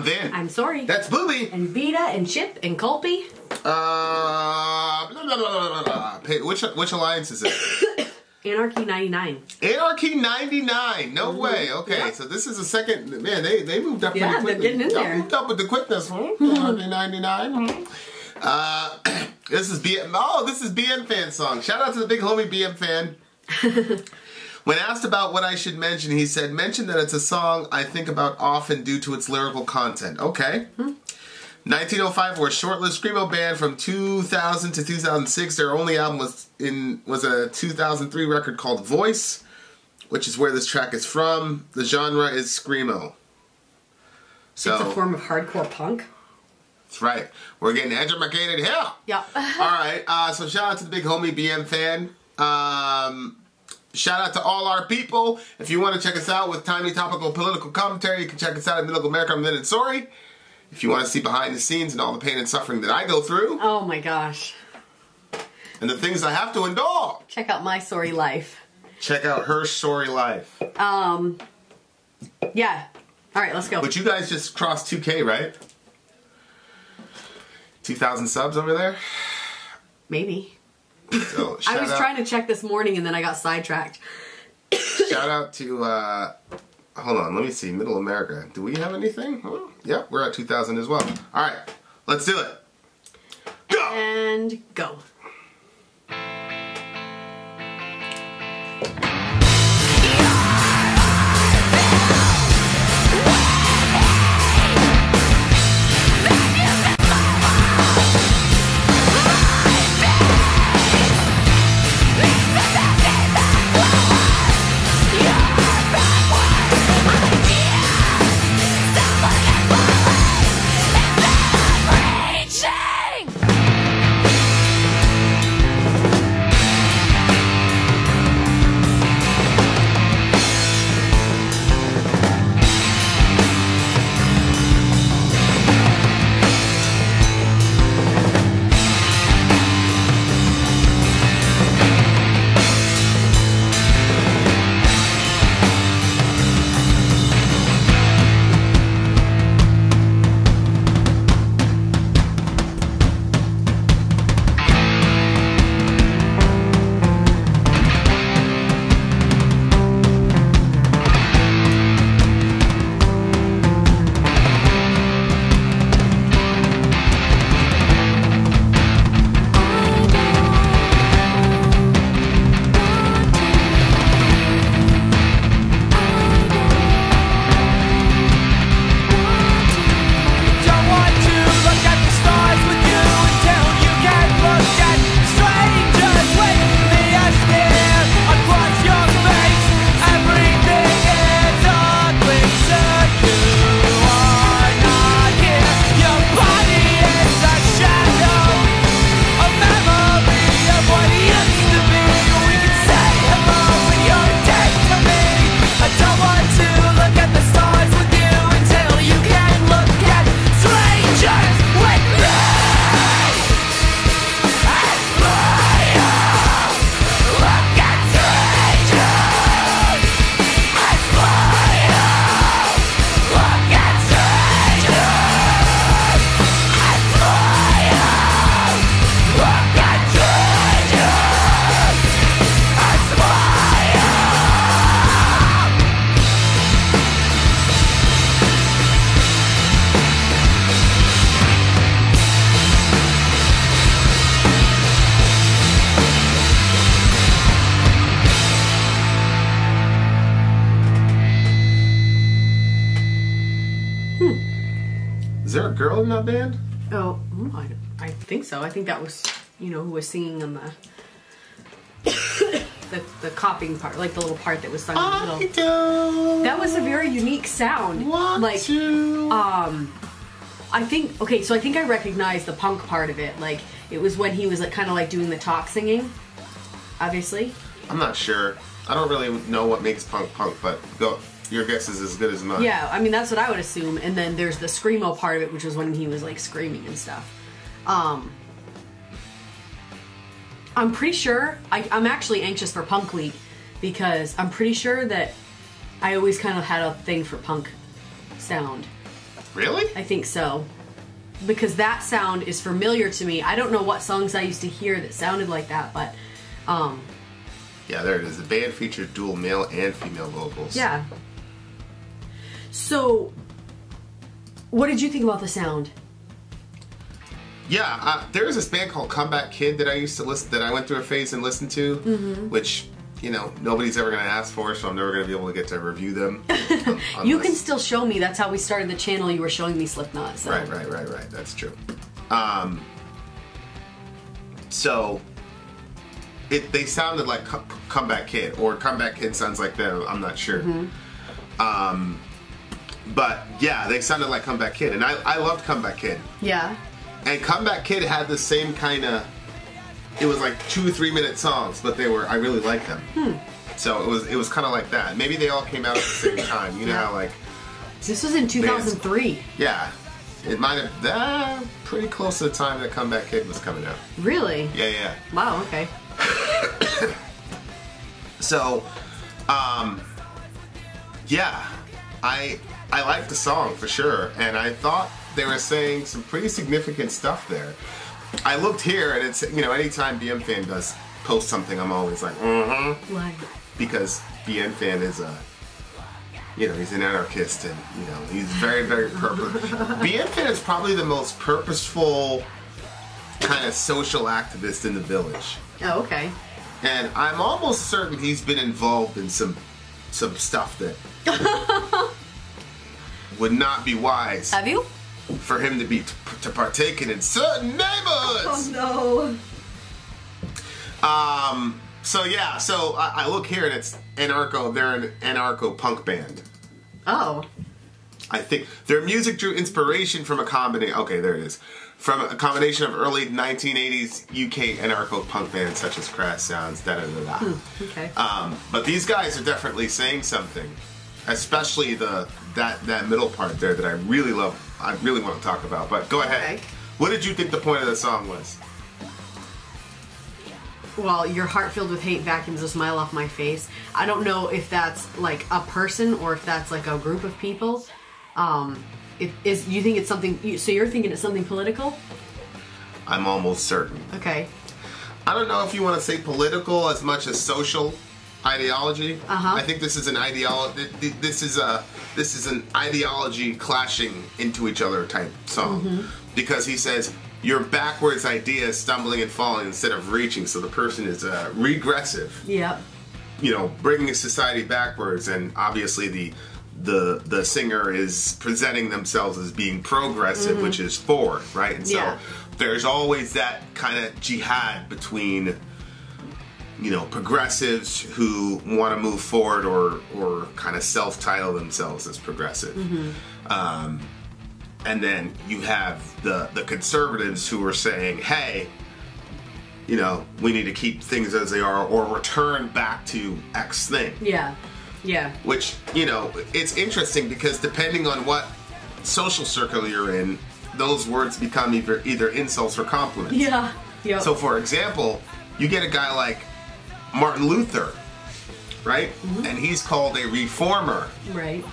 Vin. I'm Sori. That's Booby. And Vita and Chip and Colby. Blah, blah, blah, blah, blah. Which alliance is it? Anarchy 99. Anarchy 99. No way. Okay, Yep. so this is the second. Man, they moved up pretty quickly. They're getting in there. They moved up with the quickness. Anarchy 99. This is BM. Oh, this is BM fan song. Shout out to the big homie BM fan. When asked about what I should mention, he said, mention that it's a song I think about often due to its lyrical content. Okay. 1905 were a short-lived screamo band from 2000 to 2006. Their only album was a 2003 record called Voice, which is where this track is from. The genre is screamo. So, It's a form of hardcore punk. that's right. We're getting educated here. Yeah. Alright, so shout out to the big homie BM fan. Shout out to all our people. If you want to check us out with timely topical political commentary, you can check us out at Middle America. I'm Vin and Sori. If you want to see behind the scenes and all the pain and suffering that I go through. Oh my gosh. And the things I have to endure. Check out my Sori life. Check out her Sori life. Yeah. Alright, let's go. But you guys just crossed 2K, right? 2,000 subs over there? Maybe. So, I was trying to check this morning and then I got sidetracked. Shout out to, hold on, let me see, Middle America. Do we have anything? Oh, yep, we're at 2,000 as well. Alright, let's do it. Go! And go. Is there a girl in that band? Oh, I think so. I think that was, you know, who was singing on the copying part, like the little part that was sung in the middle. That was a very unique sound. I think, okay, so I think I recognized the punk part of it. Like, it was when he was like kind of like doing the talk singing, obviously. I'm not sure. I don't really know what makes punk, but go. Your guess is as good as mine. Yeah, I mean, that's what I would assume. And then there's the screamo part of it, which was when he was like screaming and stuff. I'm pretty sure, I'm actually anxious for Punk Week because I'm pretty sure that I always kind of had a thing for punk sound. Really? I think so. Because that sound is familiar to me. I don't know what songs I used to hear that sounded like that, but yeah, there it is. The band featured dual male and female vocals. Yeah. So, what did you think about the sound? Yeah, there was this band called Comeback Kid that I used to listen, that I went through a phase and listened to, which, you know, nobody's ever going to ask for, so I'm never going to be able to get to review them. You can still show me. That's how we started the channel. You were showing me Slipknot. So. Right. That's true. So, they sounded like Comeback Kid, or Comeback Kid sounds like them. I'm not sure. But yeah, they sounded like Comeback Kid, and I loved Comeback Kid. Yeah. And Comeback Kid had the same kind of, it was like 2 3-minute songs, but I really liked them. So it was kind of like that. Maybe they all came out at the same time. You know how like... This was in 2003. Yeah. It might have, pretty close to the time that Comeback Kid was coming out. Really? Yeah. Wow, okay. So, yeah. I liked the song for sure, and I thought they were saying some pretty significant stuff there. I looked here, and it's, you know, anytime BM Fan does post something, I'm always like, Why? Because BM Fan is you know, he's an anarchist, and, you know, he's very, very purposeful. BM Fan is probably the most purposeful kind of social activist in the village. Oh, okay. And I'm almost certain he's been involved in some stuff that would not be wise. Have you? For him to partake in certain neighborhoods. Oh no. So yeah, so I look here and it's anarcho. They're an anarcho punk band. Oh. I think their music drew inspiration from a combination. Okay, there it is. From a combination of early 1980s UK anarcho punk bands such as Crass Sounds. Okay. But these guys are definitely saying something. Especially that middle part there that I really love. I really want to talk about. But go ahead. Okay. What did you think the point of the song was? Well, your heart filled with hate vacuums a smile off my face. I don't know if that's like a person or if that's like a group of people. You think it's something? So you're thinking it's something political? I'm almost certain. Okay. I don't know if you want to say political as much as social ideology. Uh-huh. I think this is an ideology. This is an ideology clashing into each other type song, because he says your backwards ideas stumbling and falling instead of reaching. So the person is regressive. Yep. You know, bringing society backwards, and obviously the singer is presenting themselves as being progressive, which is forward, right? And so there's always that kind of jihad between, you know, progressives who want to move forward or kind of self-title themselves as progressive. And then you have the conservatives who are saying, hey, you know, we need to keep things as they are or return back to X thing. Yeah. Yeah. Which, you know, it's interesting because depending on what social circle you're in, those words become either insults or compliments. Yeah. Yep. So, for example, you get a guy like Martin Luther, right? And he's called a reformer. Right.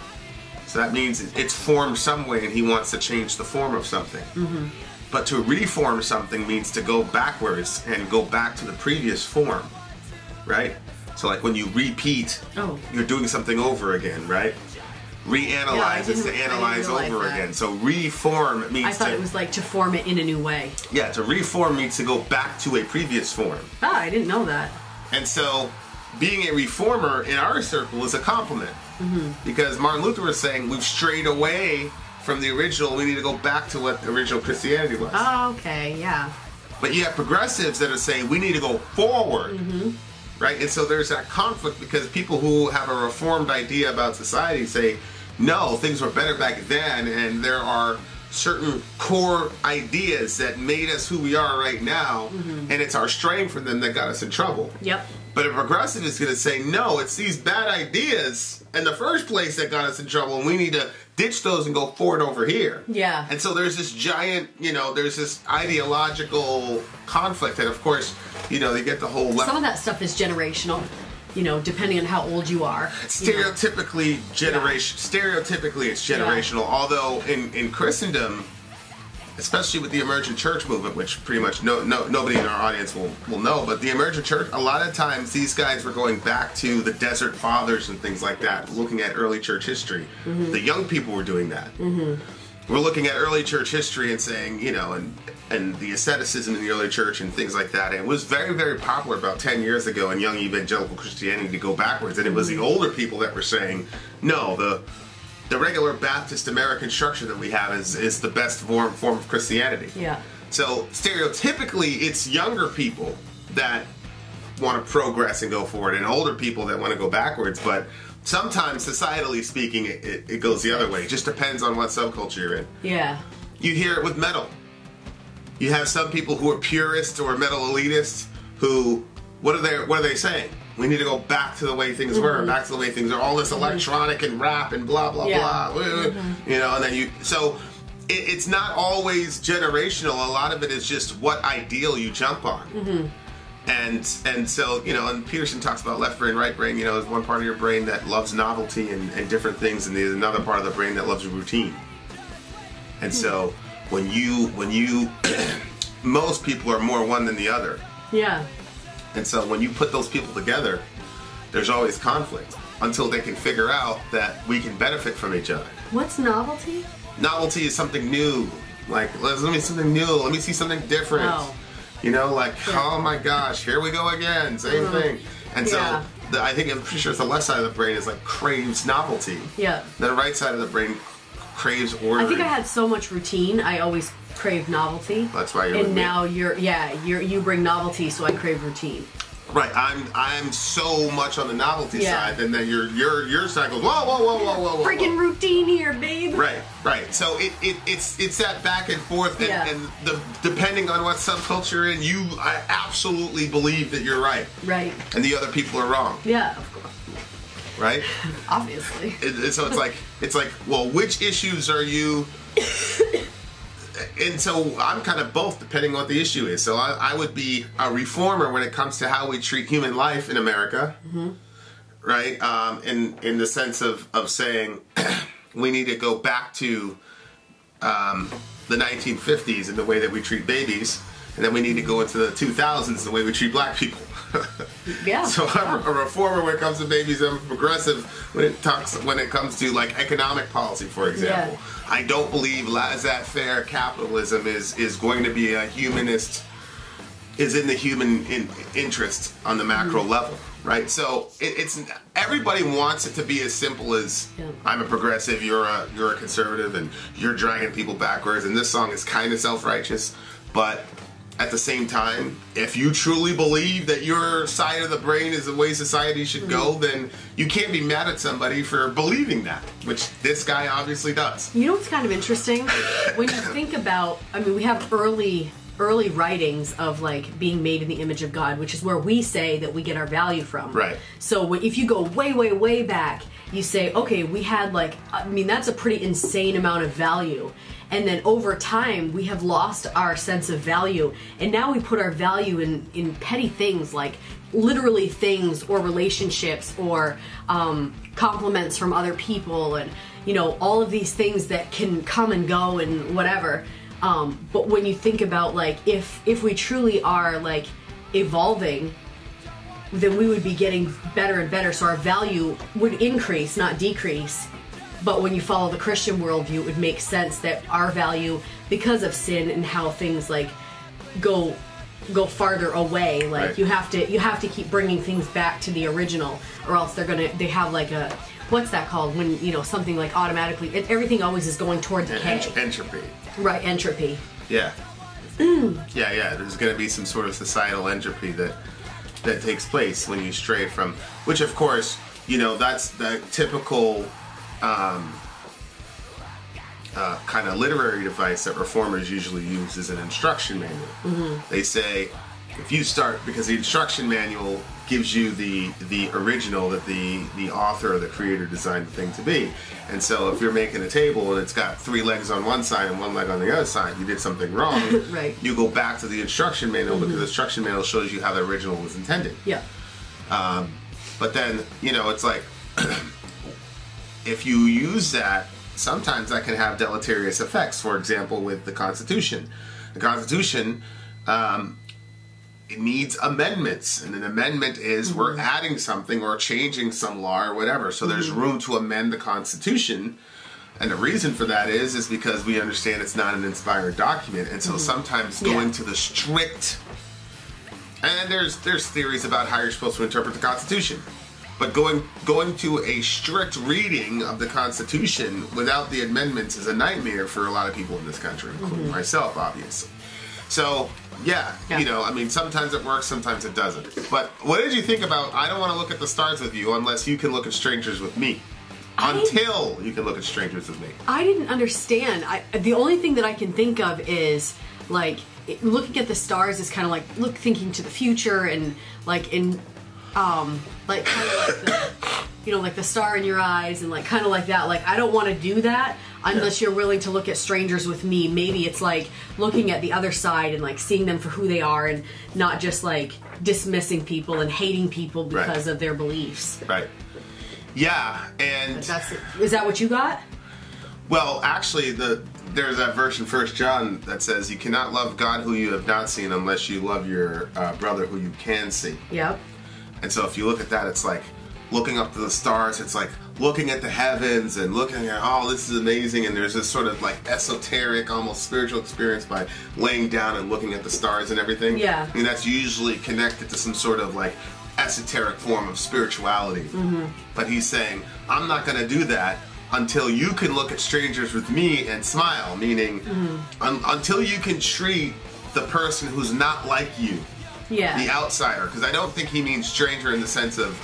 So that means it's formed some way and he wants to change the form of something. But to reform something means to go backwards and go back to the previous form, right? So like when you repeat, you're doing something over again, right? Reanalyze is to analyze over again. So reform means I thought it was like to form it in a new way. Yeah, to reform means to go back to a previous form. Ah, I didn't know that. And so being a reformer in our circle is a compliment. Because Martin Luther was saying we've strayed away from the original, we need to go back to what the original Christianity was. Oh, okay, yeah. But you have progressives that are saying we need to go forward. Right? And so there's that conflict because people who have a reformed idea about society say, no, things were better back then, and there are certain core ideas that made us who we are right now, and it's our straying from them that got us in trouble. Yep. But a progressive is going to say, no, it's these bad ideas in the first place that got us in trouble, and we need to ditch those and go forward over here. Yeah. And so there's this giant, you know, there's this ideological conflict, and of course, you know, they get the whole left. Some of that stuff is generational. you know, depending on how old you are. Stereotypically, Stereotypically, it's generational. Although in Christendom, especially with the emergent church movement, which pretty much nobody in our audience will know, but the emergent church, a lot of times these guys were going back to the Desert Fathers and things like that, looking at early church history. The young people were doing that. We're looking at early church history and saying, you know, and the asceticism in the early church and things like that. And it was very, very popular about 10 years ago in young evangelical Christianity to go backwards. And it was the older people that were saying, no, the regular Baptist American structure that we have is the best form of Christianity. Yeah. So stereotypically, it's younger people that want to progress and go forward, and older people that want to go backwards. But sometimes, societally speaking, it goes the other way. It just depends on what subculture you're in. Yeah. You hear it with metal. You have some people who are purists or metal elitists who, what are they saying? We need to go back to the way things were, back to the way things are. All this electronic and rap and blah blah blah. You know, and then it's not always generational. A lot of it is just what ideal you jump on. And so, you know, and Peterson talks about left brain, right brain. You know, there's one part of your brain that loves novelty and different things, and there's another part of the brain that loves routine. And so when you most people are more one than the other. Yeah. And so when you put those people together, there's always conflict until they can figure out that we can benefit from each other. What's novelty? Novelty is something new. Like, let me see something new. Let me see something different. Oh. You know, like, oh my gosh, here we go again. Same thing. And so I'm pretty sure it's the left side of the brain is like craves novelty. Yeah. The right side of the brain craves order. I think I had so much routine, I always crave novelty. That's why you're and with now me. you bring novelty, so I crave routine. Right, I'm so much on the novelty side, and then your side goes whoa. Freaking routine here, babe. Right. So it's that back and forth, and depending on what subculture you're in, I absolutely believe that you're right. Right. And the other people are wrong. Yeah, of course. Right. Obviously. So it's like, well, which issues are you? And so I'm kind of both, depending on what the issue is. So I would be a reformer when it comes to how we treat human life in America, right? In the sense of saying we need to go back to the 1950s in the way that we treat babies, and then we need to go into the 2000s the way we treat black people. Yeah. So I'm a reformer when it comes to babies. I'm progressive when it comes to like economic policy, for example. Yeah. I don't believe laissez-faire capitalism is going to be a humanist, is in the human interest on the macro level, right? So it's everybody wants it to be as simple as I'm a progressive, you're a conservative, and you're dragging people backwards. And this song is kind of self-righteous, but at the same time, if you truly believe that your side of the brain is the way society should go, then you can't be mad at somebody for believing that, which this guy obviously does. You know what's kind of interesting? When you think about, I mean, we have early writings of like being made in the image of God, which is where we say that we get our value from. Right. So if you go way, way, way back, you say, okay, we had like, I mean, that's a pretty insane amount of value. And then over time, we have lost our sense of value. And now we put our value in petty things like literally things or relationships or compliments from other people and, you know, all of these things that can come and go and whatever. But when you think about like, if we truly are like evolving, then we would be getting better and better. So our value would increase, not decrease. But when you follow the Christian worldview, it would make sense that our value, because of sin and how things like go farther away, like right. you have to keep bringing things back to the original, or else they have like a, what's that called when, you know, something like automatically everything always is going toward decay. Entropy. Right, entropy. Yeah. Yeah. There's going to be some sort of societal entropy that takes place when you stray from, which of course, you know, that's the typical kind of literary device that reformers usually use as an instruction manual. They say, if you start, because the instruction manual gives you the original that the author or the creator designed the thing to be. And so if you're making a table and it's got 3 legs on one side and 1 leg on the other side, you did something wrong. Right. You go back to the instruction manual because the instruction manual shows you how the original was intended. Yeah. But then, you know, it's like, if you use that, sometimes that can have deleterious effects. For example, with the Constitution. The Constitution, it needs amendments. And an amendment is we're adding something or changing some law or whatever. So there's room to amend the Constitution. And the reason for that is because we understand it's not an inspired document. And so sometimes going to the strict... And there's theories about how you're supposed to interpret the Constitution. But going to a strict reading of the Constitution without the amendments is a nightmare for a lot of people in this country, including myself, obviously. So, yeah, you know, I mean, sometimes it works, sometimes it doesn't. But what did you think about, I don't want to look at the stars with you unless you can look at strangers with me. Until you can look at strangers with me. I didn't understand. The only thing that I can think of is, like, looking at the stars is kind of like thinking to the future and, like, in... like kind of like the, you know, like the star in your eyes and like kind of like that. Like, I don't want to do that unless you're willing to look at strangers with me. Maybe it's like looking at the other side and like seeing them for who they are and not just like dismissing people and hating people because of their beliefs. Right. Yeah, and is that what you got? Well, actually, there's that verse in 1 John that says you cannot love God who you have not seen unless you love your brother who you can see. Yep. And so if you look at that, it's like looking up to the stars. It's like looking at the heavens and looking at, oh, this is amazing. And there's this sort of like esoteric, almost spiritual experience by laying down and looking at the stars and everything. Yeah. I mean, that's usually connected to some sort of like esoteric form of spirituality. But he's saying, I'm not going to do that until you can look at strangers with me and smile. Meaning, until you can treat the person who's not like you. Yeah. The outsider, because I don't think he means stranger in the sense of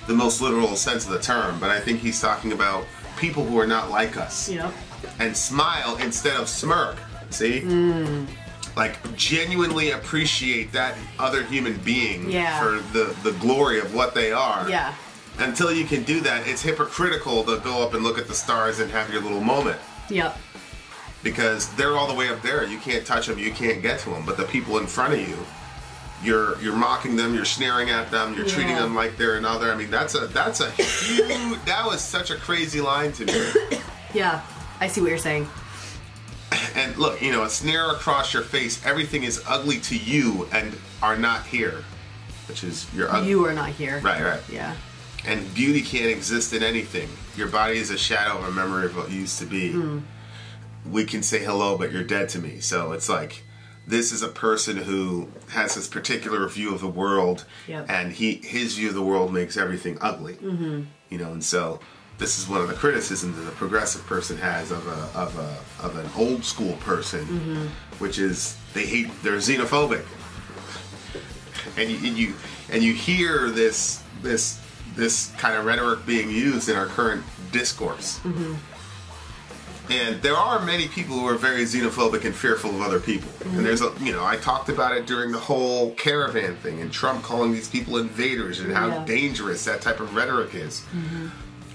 the most literal sense of the term, but I think he's talking about people who are not like us. Yep. And smile instead of smirk. See? Like, genuinely appreciate that other human being for the glory of what they are. Yeah. Until you can do that, it's hypocritical to go up and look at the stars and have your little moment. Yep. Because they're all the way up there. You can't touch them, you can't get to them. But the people in front of you, you're mocking them, you're sneering at them, you're treating them like they're another. I mean, that's a huge, that was such a crazy line to me. Yeah, I see what you're saying. And look, you know, a sneer across your face, everything is ugly to you and are not here. Which is, you're ugly. You are not here. Right. Yeah. And beauty can't exist in anything. Your body is a shadow of a memory of what used to be. We can say hello, but you're dead to me. So it's like, this is a person who has this particular view of the world, and his view of the world makes everything ugly. You know, and so this is one of the criticisms that a progressive person has of an old school person, which is they're xenophobic, and you hear this kind of rhetoric being used in our current discourse. And there are many people who are very xenophobic and fearful of other people. And there's I talked about it during the whole caravan thing and Trump calling these people invaders and how dangerous that type of rhetoric is.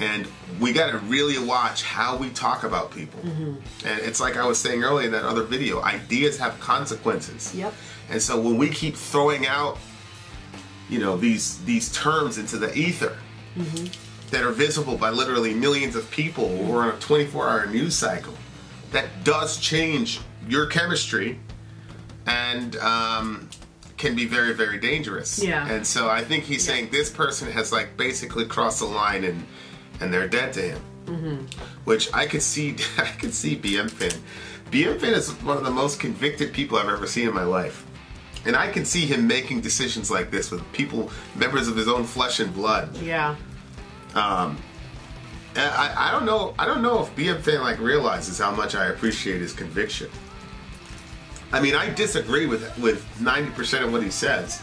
And we got to really watch how we talk about people. And it's like I was saying earlier in that other video, ideas have consequences. Yep. And so when we keep throwing out, these terms into the ether, that are visible by literally millions of people or on a 24-hour news cycle, that does change your chemistry and can be very, very dangerous. Yeah. And so I think he's saying this person has like basically crossed the line and they're dead to him. Which I could see BM Finn. BM Finn is one of the most convicted people I've ever seen in my life. And I can see him making decisions like this with people, members of his own flesh and blood. Yeah. I don't know if BM Fan realizes how much I appreciate his conviction. I mean, I disagree with 90% of what he says,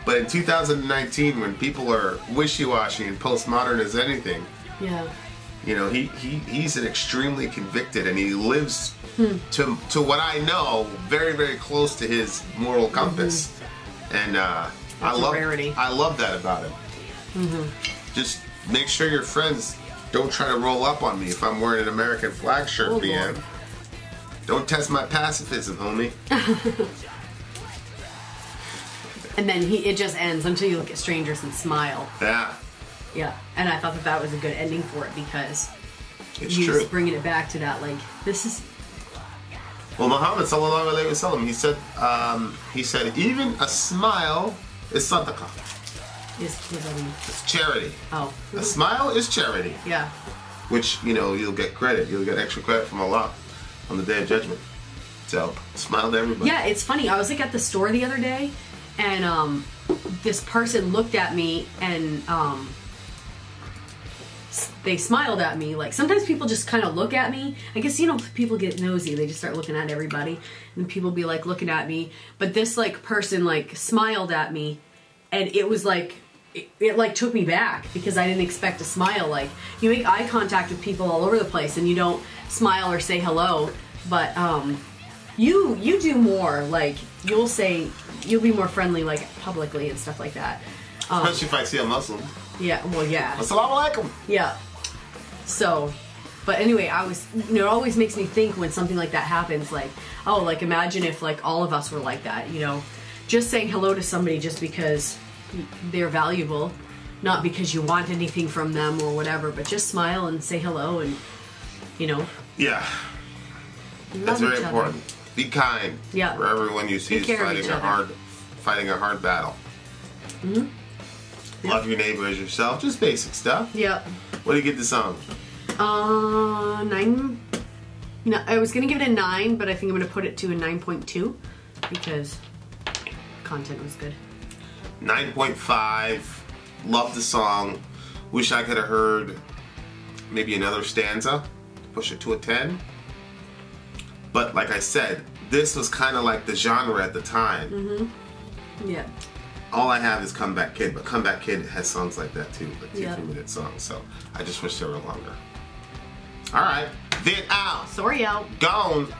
but in 2019, when people are wishy-washy and postmodern as anything, he's an extremely convicted, and he lives to what I know very, very close to his moral compass, and I love that about him. Just make sure your friends don't try to roll up on me if I'm wearing an American flag shirt, BM. Lord. Don't test my pacifism, homie. And then it just ends until you look at strangers and smile. Yeah. Yeah, and I thought that that was a good ending for it because It's he's true. bringing it back to that, like, this is... Well, Muhammad sallallahu alaihi wasallam, he said, even a smile is sadaqah. It's charity. Oh. A smile is charity. Yeah. Which, you know, you'll get credit. You'll get extra credit from Allah on the Day of Judgment. So, smile to everybody. Yeah, it's funny. I was like at the store the other day, and this person looked at me, and they smiled at me. Like, sometimes people just kind of look at me. I guess, you know, people get nosy. They just start looking at everybody, and people be like looking at me. But this like person like smiled at me, and it was like it like took me back because I didn't expect a smile. Like, you make eye contact with people all over the place, and you don't smile or say hello, but you do more. Like, you'll be more friendly, like publicly and stuff like that. Especially if I see a Muslim. Yeah, well, yeah. Assalamu alaikum. Yeah. So, but anyway, you know, it always makes me think when something like that happens, like, oh, like imagine if like all of us were like that, you know, just saying hello to somebody just because they're valuable, not because you want anything from them or whatever, but just smile and say hello and, you know. Yeah. That's very important. Be kind. Yeah. For everyone you see is fighting a hard battle. Mm-hmm. Yep. Love your neighbor as yourself. Just basic stuff. Yep. What do you give the song? 9. No, I was gonna give it a 9, but I think I'm gonna put it to a 9.2 because content was good. 9.5. Love the song. Wish I could have heard maybe another stanza. Push it to a 10. But like I said, this was kind of like the genre at the time. Mm-hmm. Yeah. All I have is Comeback Kid, but Comeback Kid has songs like that too, like 2 yeah. 3-minute songs. So I just wish they were longer. All right, Vin out. Sori out. Gone.